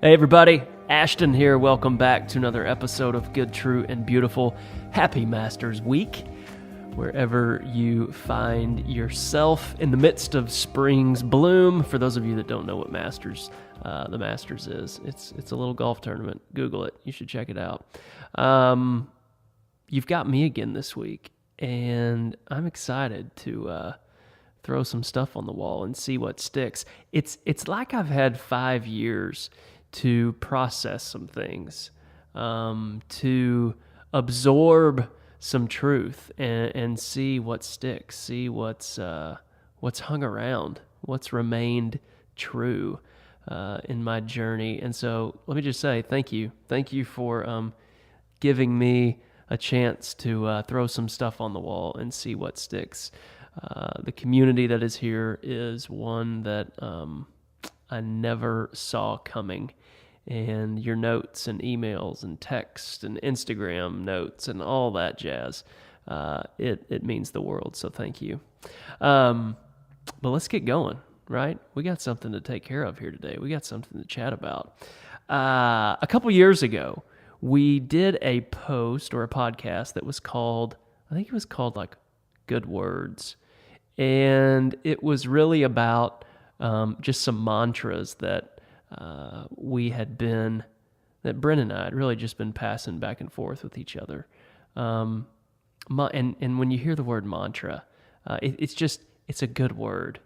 Hey everybody, Ashton here. Welcome back to another episode of Good, True, and Beautiful. Happy Masters Week, wherever you find yourself in the midst of spring's bloom. For those of you that don't know what the Masters is, it's a little golf tournament. Google it. You should check it out. You've got me again this week, and I'm excited to throw some stuff on the wall and see what sticks. It's like I've had 5 years to process some things, to absorb some truth and see what sticks, see what's hung around, what's remained true in my journey. And so let me just say thank you for giving me a chance to throw some stuff on the wall and see what sticks. The community that is here is one that I never saw coming, and your notes and emails and texts and Instagram notes and all that jazz, it means the world, so thank you. But let's get going, right? We got something to take care of here today. We got something to chat about. A couple years ago, we did a post or a podcast that was called, I think it was called like Good Words, and it was really about just some mantras that that Brent and I had really just been passing back and forth with each other. And when you hear the word mantra, it's a good word.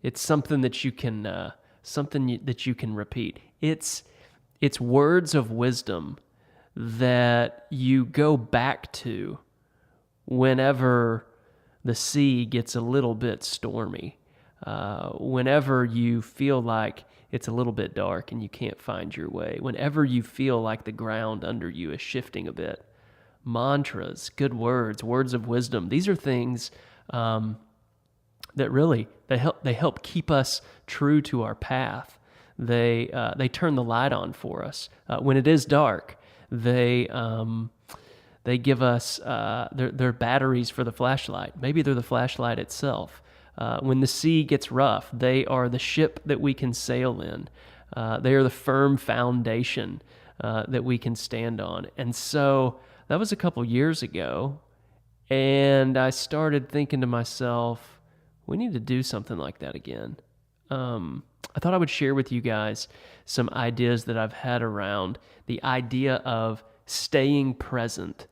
It's something that you can repeat. It's words of wisdom that you go back to whenever the sea gets a little bit stormy, whenever you feel like it's a little bit dark and you can't find your way, whenever you feel like the ground under you is shifting a bit. Mantras, good words, words of wisdom, these are things that really, they help keep us true to our path. They turn the light on for us. When it is dark, they give us, they're batteries for the flashlight. Maybe they're the flashlight itself. When the sea gets rough, they are the ship that we can sail in. They are the firm foundation that we can stand on. And so that was a couple years ago, and I started thinking to myself, we need to do something like that again. I thought I would share with you guys some ideas that I've had around the idea of staying present.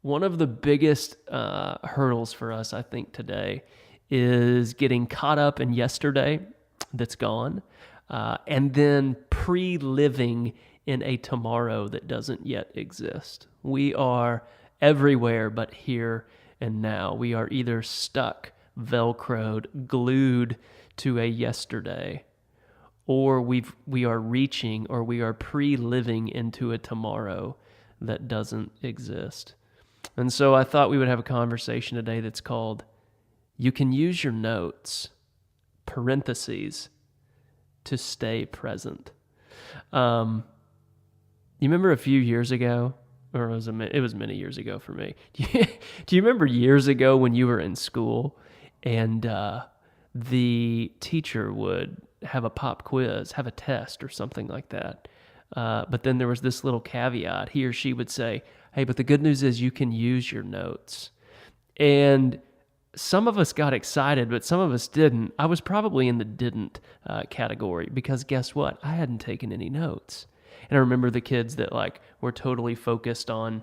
One of the biggest hurdles for us, I think, today is getting caught up in yesterday that's gone, and then pre-living in a tomorrow that doesn't yet exist. We are everywhere but here and now. We are either stuck, velcroed, glued to a yesterday, or we are reaching, or we are pre-living into a tomorrow that doesn't exist. And so I thought we would have a conversation today that's called, you can use your notes, parentheses, to stay present. You remember a few years ago, or it was many years ago for me. Do you remember years ago when you were in school and the teacher would have a pop quiz, have a test or something like that? But then there was this little caveat. He or she would say, hey, but the good news is you can use your notes. And some of us got excited, but some of us didn't. I was probably in the didn't category, because guess what? I hadn't taken any notes. And I remember the kids that were totally focused on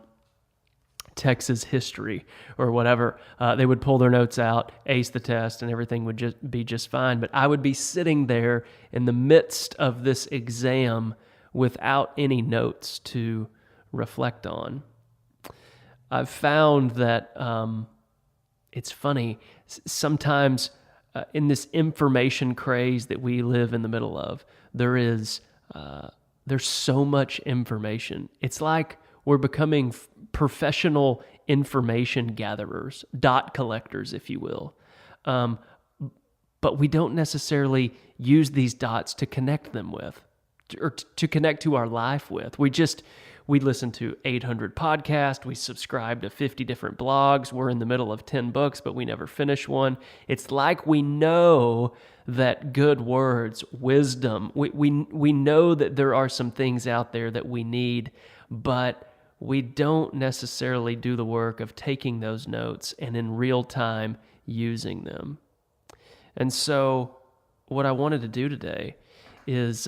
Texas history or whatever. They would pull their notes out, ace the test, and everything would be just fine. But I would be sitting there in the midst of this exam without any notes to reflect on. I've found that it's funny, sometimes in this information craze that we live in the middle of, there's so much information. It's like we're becoming professional information gatherers, dot collectors, if you will. But we don't necessarily use these dots to connect them with. to connect to our life with. We listen to 800 podcasts. We subscribe to 50 different blogs. We're in the middle of 10 books, but we never finish one. It's like we know that good words, wisdom, we know that there are some things out there that we need, but we don't necessarily do the work of taking those notes and in real time using them. And so what I wanted to do today is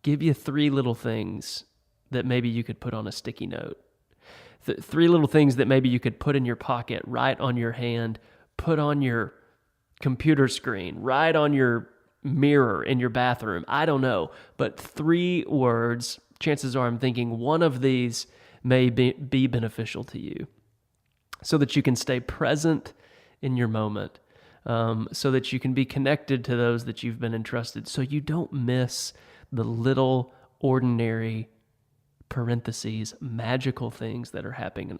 give you 3 little things that maybe you could put on a sticky note. 3 little things that maybe you could put in your pocket, write on your hand, put on your computer screen, write on your mirror in your bathroom. I don't know. But 3 words, chances are I'm thinking one of these may be beneficial to you so that you can stay present in your moment, so that you can be connected to those that you've been entrusted, so you don't miss the little ordinary parentheses, magical things that are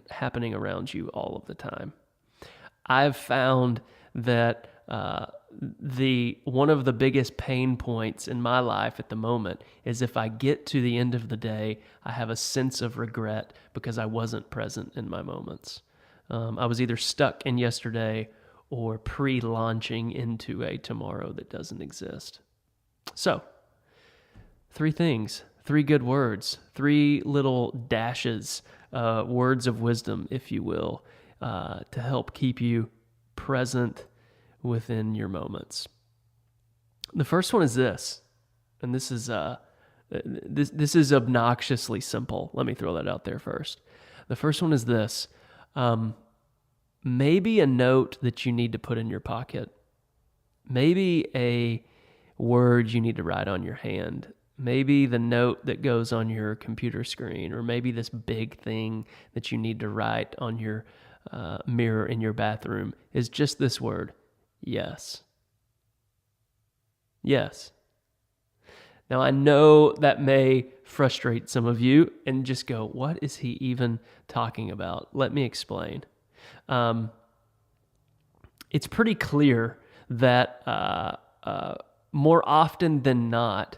happening around you all of the time. I've found that one of the biggest pain points in my life at the moment is if I get to the end of the day, I have a sense of regret because I wasn't present in my moments. I was either stuck in yesterday or pre-launching into a tomorrow that doesn't exist. So, 3 things. 3 good words, 3 little dashes, words of wisdom, if you will, to help keep you present within your moments. The first one is this, and this is obnoxiously simple. Let me throw that out there first. The first one is this: maybe a note that you need to put in your pocket, maybe a word you need to write on your hand. Maybe the note that goes on your computer screen, or maybe this big thing that you need to write on your mirror in your bathroom is just this word: yes. Yes. Now, I know that may frustrate some of you and just go, what is he even talking about? Let me explain. It's pretty clear that more often than not,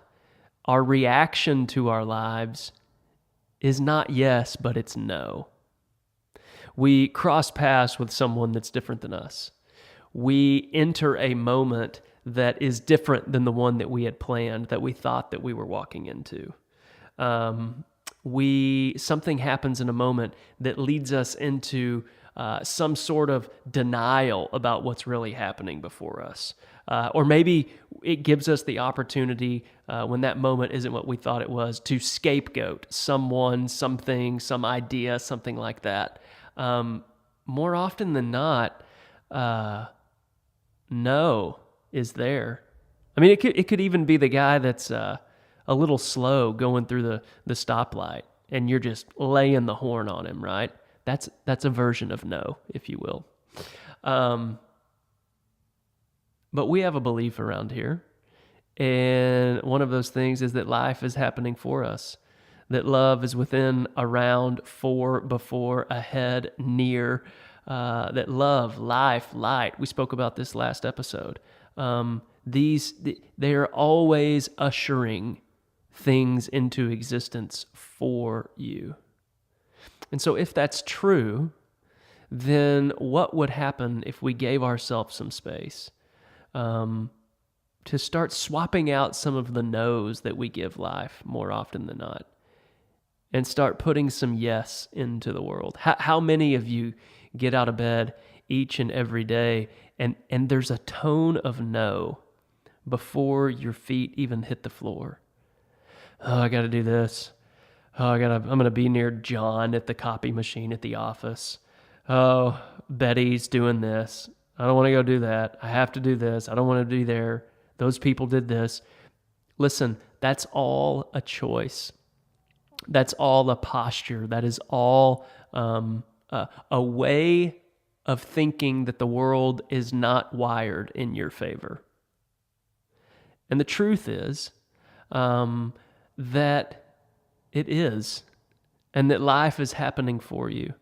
our reaction to our lives is not yes, but it's no. We cross paths with someone that's different than us. We enter a moment that is different than the one that we had planned, that we thought that we were walking into. Something happens in a moment that leads us into some sort of denial about what's really happening before us. Or maybe it gives us the opportunity, when that moment isn't what we thought it was, to scapegoat someone, something, some idea, something like that. More often than not, no is there. I mean, it could even be the guy that's a little slow going through the stoplight, and you're just laying the horn on him, right? That's a version of no, if you will. But we have a belief around here, and one of those things is that life is happening for us, that love is within, around, for, before, ahead, near, that love, life, light. We spoke about this last episode. They are always ushering things into existence for you. And so if that's true, then what would happen if we gave ourselves some space to start swapping out some of the no's that we give life more often than not, and start putting some yes into the world? How many of you get out of bed each and every day and there's a tone of no before your feet even hit the floor? Oh, I got to do this. Oh, I'm going to be near John at the copy machine at the office. Oh, Betty's doing this. I don't want to go do that. I have to do this. I don't want to be there. Those people did this. Listen, that's all a choice. That's all a posture. That is all a way of thinking that the world is not wired in your favor. And the truth is that it is, and that life is happening for you,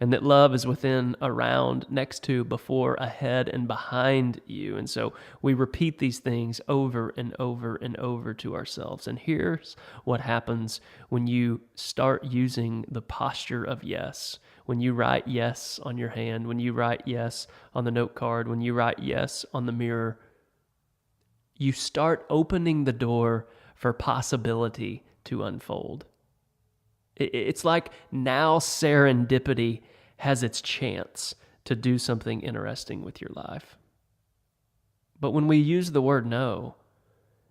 and that love is within, around, next to, before, ahead, and behind you. And so we repeat these things over and over and over to ourselves. And here's what happens when you start using the posture of yes. When you write yes on your hand, when you write yes on the note card, when you write yes on the mirror, you start opening the door for possibility to unfold. It's like now serendipity has its chance to do something interesting with your life. But when we use the word no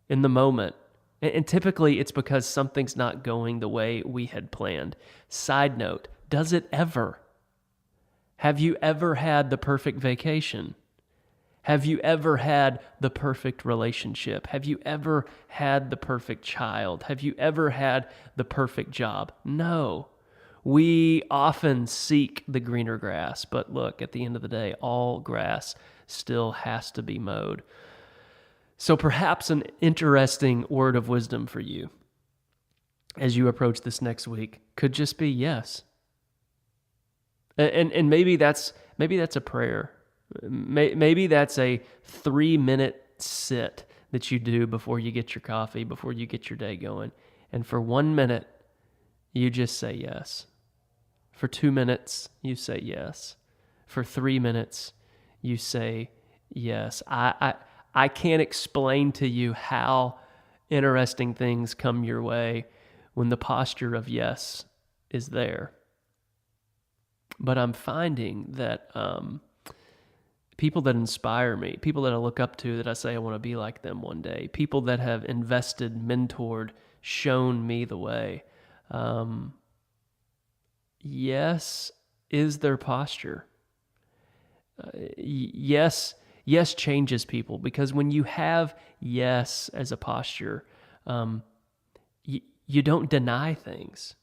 in the moment, and typically it's because something's not going the way we had planned. Side note, does it ever? Have you ever had the perfect vacation? Have you ever had the perfect relationship? Have you ever had the perfect child? Have you ever had the perfect job? No. We often seek the greener grass, but look, at the end of the day, all grass still has to be mowed. So perhaps an interesting word of wisdom for you as you approach this next week could just be yes. And maybe that's a prayer. Maybe that's a 3-minute sit that you do before you get your coffee, before you get your day going. And for 1 minute, you just say yes. For 2 minutes, you say yes. For 3 minutes, you say yes. I can't explain to you how interesting things come your way when the posture of yes is there. But I'm finding that people that inspire me, people that I look up to, that I say I want to be like them one day, people that have invested, mentored, shown me the way, yes is their posture. Yes changes people, because when you have yes as a posture, you don't deny things.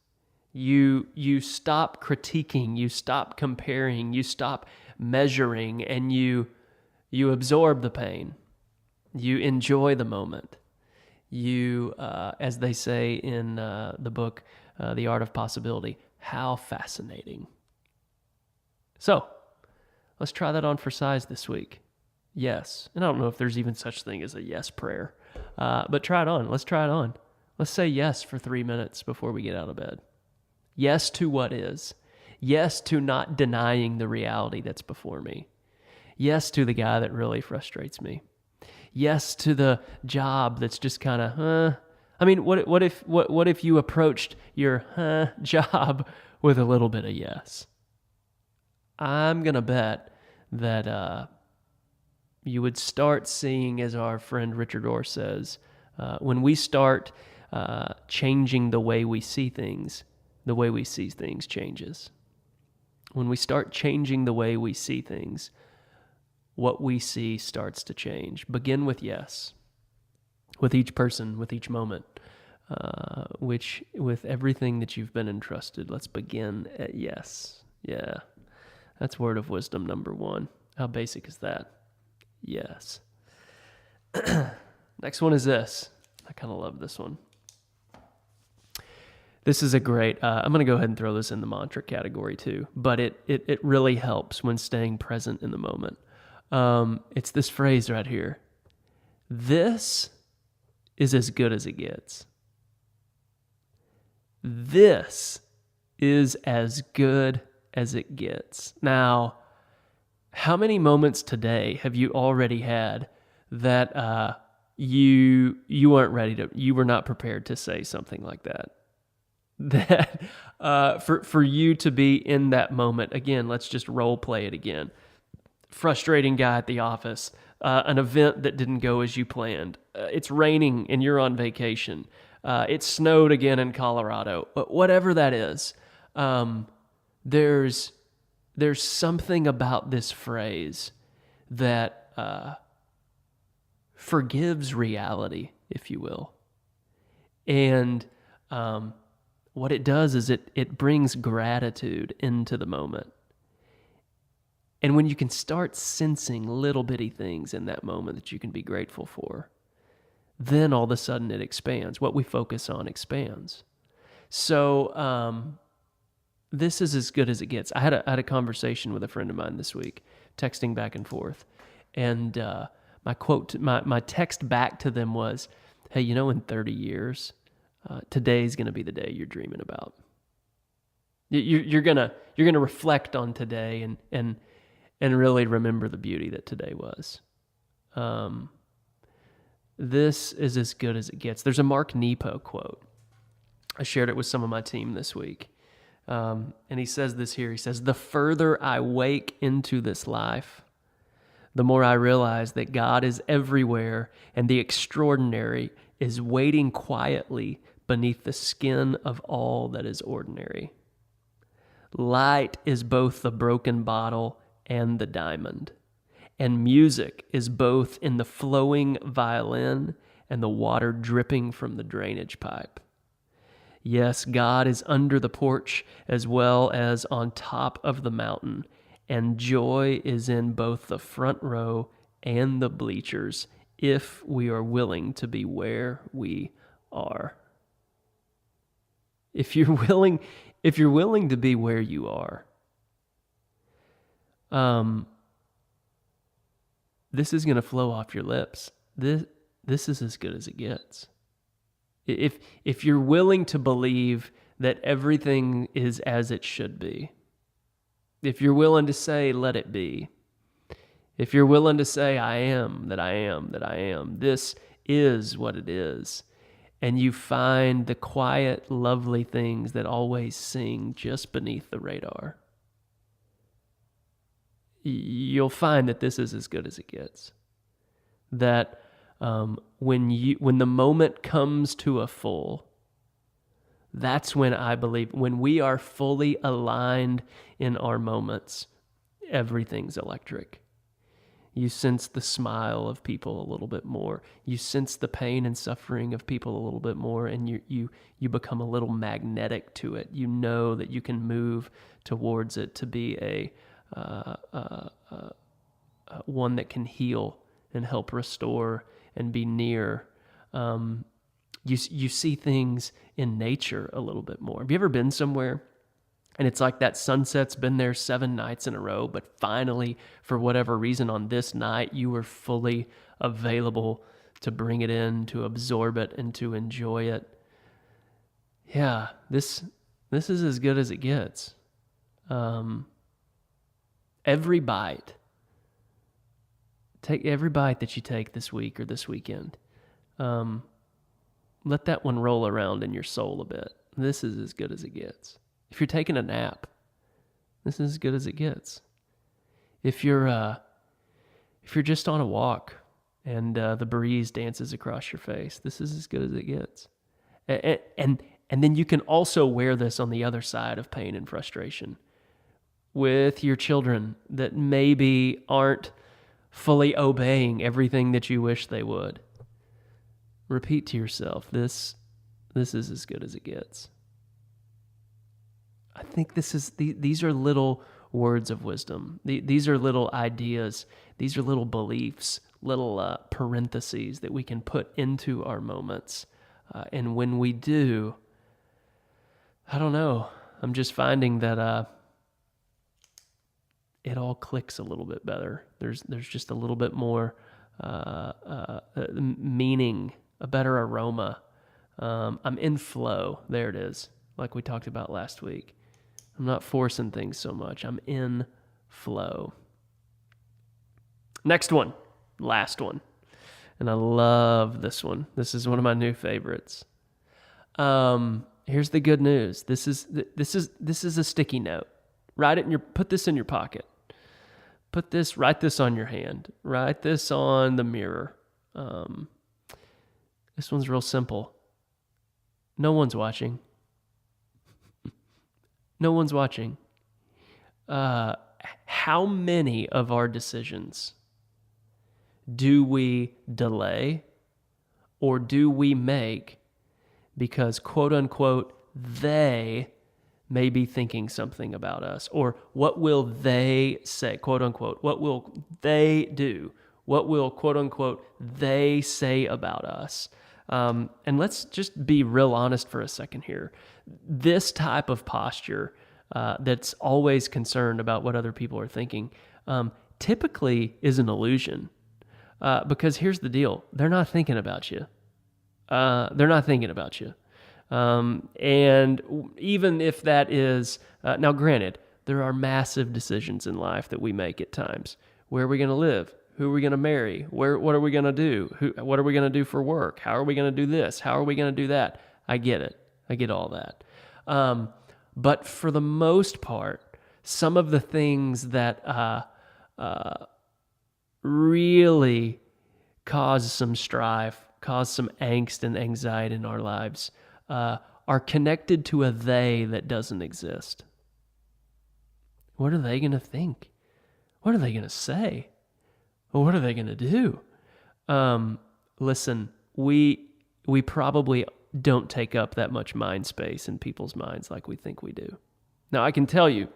You stop critiquing, you stop comparing, you stop measuring, and you absorb the pain. You enjoy the moment. You, as they say in the book, The Art of Possibility, how fascinating. So, let's try that on for size this week. Yes. And I don't know if there's even such thing as a yes prayer, but try it on. Let's try it on. Let's say yes for 3 minutes before we get out of bed. Yes to what is. Yes to not denying the reality that's before me. Yes to the guy that really frustrates me. Yes to the job that's just kind of, I mean, what if you approached your job with a little bit of yes? I'm going to bet that you would start seeing, as our friend Richard Orr says, when we start changing the way we see things, the way we see things changes. When we start changing the way we see things, what we see starts to change. Begin with yes. With each person, with each moment, with everything that you've been entrusted, let's begin at yes. Yeah, that's word of wisdom number 1. How basic is that? Yes. Next one is this. I kind of love this one. This is a great, I'm going to go ahead and throw this in the mantra category too, but it really helps when staying present in the moment. It's this phrase right here. This is as good as it gets. This is as good as it gets. Now, how many moments today have you already had that you weren't ready to, you were not prepared to say something like that? That for you to be in that moment, again, let's just role play it again. Frustrating guy at the office, an event that didn't go as you planned. It's raining and you're on vacation. It snowed again in Colorado. Whatever that is, there's something about this phrase that forgives reality, if you will. And what it does is it brings gratitude into the moment. And when you can start sensing little bitty things in that moment that you can be grateful for, then all of a sudden it expands. What we focus on expands. So this is as good as it gets. I had a conversation with a friend of mine this week, texting back and forth, and my text back to them was, "Hey, in 30 years, today's going to be the day you're dreaming about. You're gonna reflect on today and really remember the beauty that today was." This is as good as it gets. There's a Mark Nepo quote. I shared it with some of my team this week. And he says this here. He says, "The further I wake into this life, the more I realize that God is everywhere and the extraordinary is waiting quietly beneath the skin of all that is ordinary. Light is both the broken bottle and the diamond, and music is both in the flowing violin and the water dripping from the drainage pipe. Yes, God is under the porch as well as on top of the mountain, and joy is in both the front row and the bleachers if we are willing to be where we are." If you're willing to be where you are, this is going to flow off your lips. This is as good as it gets. If you're willing to believe that everything is as it should be, if you're willing to say, "Let it be," if you're willing to say, "I am that I am that I am," this is what it is, and you find the quiet, lovely things that always sing just beneath the radar, you'll find that this is as good as it gets. That when the moment comes to a full, that's when I believe, when we are fully aligned in our moments, everything's electric. You sense the smile of people a little bit more. You sense the pain and suffering of people a little bit more, and you become a little magnetic to it. You know that you can move towards it to be one that can heal and help restore and be near. You see things in nature a little bit more. Have you ever been somewhere and it's like that sunset's been there 7 nights in a row, but finally, for whatever reason, on this night, you were fully available to bring it in, to absorb it, and to enjoy it? Yeah, this is as good as it gets. Every bite that you take this week or this weekend, let that one roll around in your soul a bit. This is as good as it gets. If you're taking a nap, this is as good as it gets. If you're just on a walk and the breeze dances across your face, this is as good as it gets. And then you can also wear this on the other side of pain and frustration with your children that maybe aren't fully obeying everything that you wish they would. Repeat to yourself, this is as good as it gets. I think these are little words of wisdom. These are little ideas. These are little beliefs, little parentheses that we can put into our moments. And when we do, I don't know, I'm just finding that it all clicks a little bit better. There's just a little bit more meaning, a better aroma. I'm in flow. There it is, like we talked about last week. I'm not forcing things so much. I'm in flow. Next one, last one. And I love this one. This is one of my new favorites. Here's the good news. This is a sticky note. Put this in your pocket. Write this on your hand. Write this on the mirror. This one's real simple. No one's watching. No one's watching. How many of our decisions do we delay or do we make because, quote unquote, they may be thinking something about us? Or what will they say, quote unquote? What will they do? What will, quote unquote, they say about us? And let's just be real honest for a second here. This type of posture that's always concerned about what other people are thinking, typically is an illusion. Because here's the deal. They're not thinking about you. They're not thinking about you. And even if that is, now granted, there are massive decisions in life that we make at times. Where are we going to live? Who are we going to marry? What are we going to do? What are we going to do for work? How are we going to do this? How are we going to do that? I get it. I get all that. But for the most part, some of the things that really cause some strife, cause some angst and anxiety in our lives, are connected to a they that doesn't exist. What are they going to think? What are they going to say? Well, what are they going to do? Listen, we probably don't take up that much mind space in people's minds like we think we do. Now, I can tell you,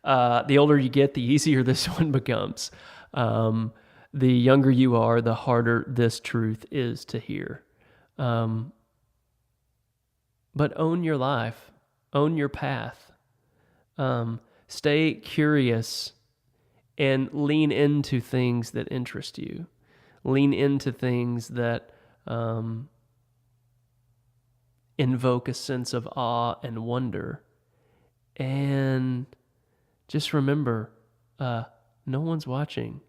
the older you get, the easier this one becomes. The younger you are, the harder this truth is to hear. But own your life, own your path. Stay curious and lean into things that interest you. Lean into things that invoke a sense of awe and wonder. And just remember, no one's watching.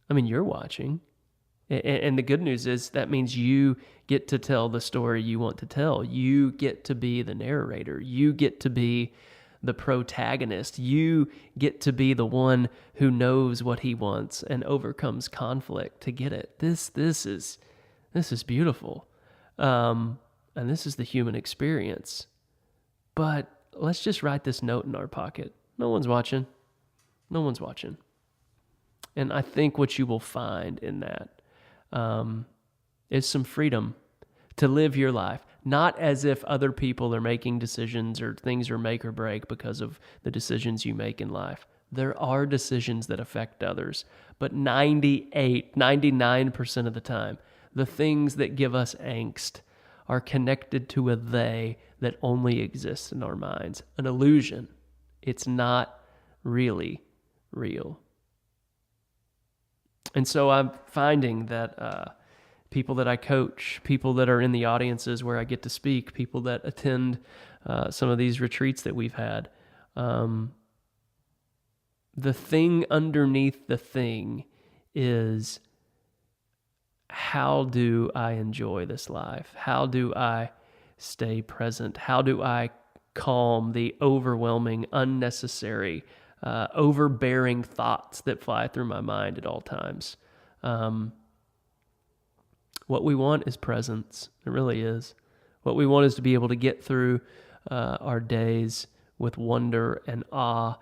I mean, you're watching. And the good news is that means you get to tell the story you want to tell. You get to be the narrator. You get to be the protagonist. You get to be the one who knows what he wants and overcomes conflict to get it. This is beautiful. And this is the human experience. But let's just write this note in our pocket. No one's watching. No one's watching. And I think what you will find in that is some freedom to live your life, not as if other people are making decisions or things are make or break because of the decisions you make in life. There are decisions that affect others, but 99% of the time, the things that give us angst are connected to a they that only exists in our minds, an illusion. It's not really real. And so I'm finding that people that I coach, people that are in the audiences where I get to speak, people that attend some of these retreats that we've had, the thing underneath the thing is, how do I enjoy this life? How do I stay present? How do I calm the overwhelming, unnecessary, overbearing thoughts that fly through my mind at all times? What we want is presence. It really is. What we want is to be able to get through our days with wonder and awe.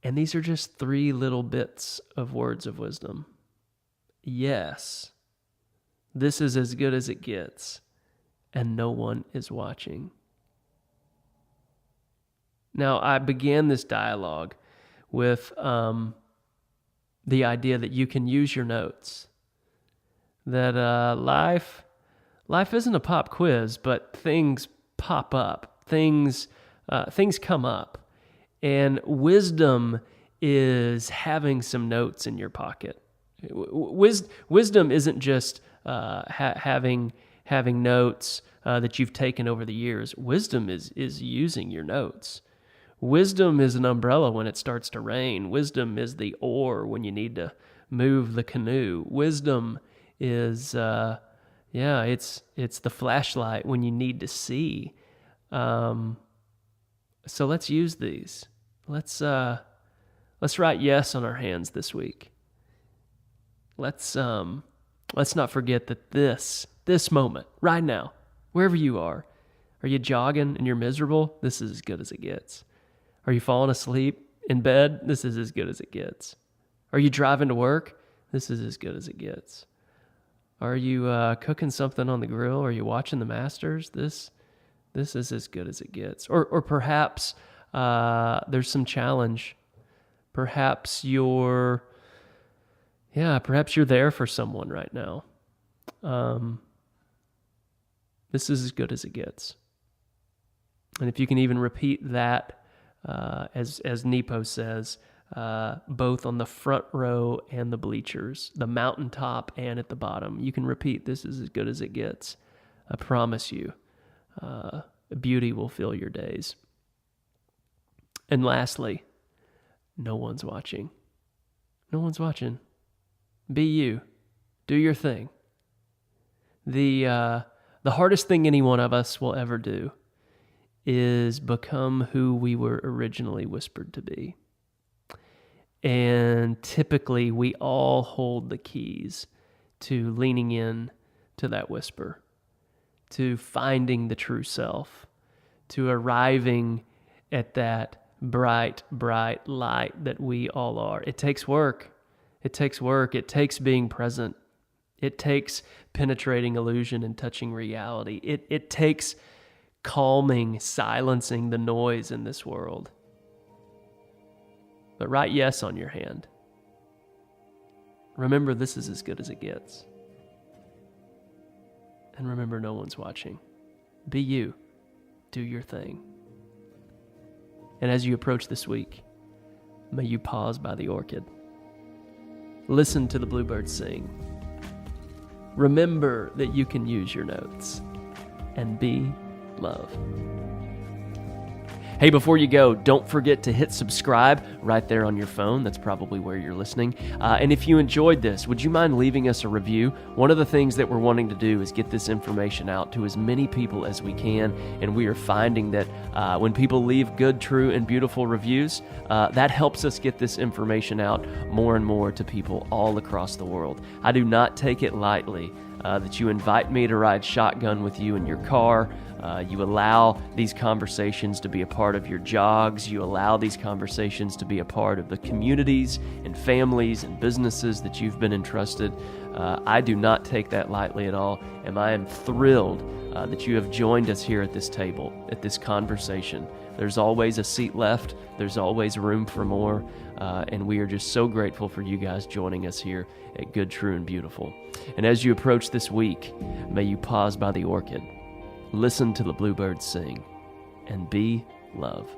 And these are just 3 little bits of words of wisdom. Yes, this is as good as it gets, and no one is watching. Now, I began this dialogue with the idea that you can use your notes. That life isn't a pop quiz, but things pop up. Things come up. And wisdom is having some notes in your pocket. Wisdom isn't just having notes that you've taken over the years. Wisdom is using your notes. Wisdom is an umbrella when it starts to rain. Wisdom is the oar when you need to move the canoe. Wisdom is, it's the flashlight when you need to see. So let's use these. Let's write yes on our hands this week. Let's not forget that this moment, right now, wherever you are you jogging and you're miserable? This is as good as it gets. Are you falling asleep in bed? This is as good as it gets. Are you driving to work? This is as good as it gets. Are you cooking something on the grill? Are you watching the Masters? This is as good as it gets. Or perhaps there's some challenge. Perhaps you're there for someone right now. This is as good as it gets. And if you can even repeat that, as Nepo says, both on the front row and the bleachers, the mountaintop and at the bottom, you can repeat, this is as good as it gets. I promise you, beauty will fill your days. And lastly, no one's watching. No one's watching. Be you. Do your thing. The hardest thing any one of us will ever do is become who we were originally whispered to be. And typically, we all hold the keys to leaning in to that whisper, to finding the true self, to arriving at that bright, bright light that we all are. It takes work. It takes work. It takes being present. It takes penetrating illusion and touching reality. It takes calming, silencing the noise in this world. But write yes on your hand. Remember, this is as good as it gets. And remember, no one's watching. Be you. Do your thing. And as you approach this week, may you pause by the orchid. Listen to the bluebirds sing. Remember that you can use your notes. And be love. Hey, before you go, don't forget to hit subscribe right there on your phone. That's probably where you're listening. And if you enjoyed this, would you mind leaving us a review? One of the things that we're wanting to do is get this information out to as many people as we can. And we are finding that when people leave good, true, and beautiful reviews, that helps us get this information out more and more to people all across the world. I do not take it lightly that you invite me to ride shotgun with you in your car. You allow these conversations to be a part of your jogs. You allow these conversations to be a part of the communities and families and businesses that you've been entrusted. I do not take that lightly at all, and I am thrilled that you have joined us here at this table, at this conversation. There's always a seat left. There's always room for more, and we are just so grateful for you guys joining us here at Good, True, and Beautiful. And as you approach this week, may you pause by the orchid, listen to the bluebirds sing, and be love.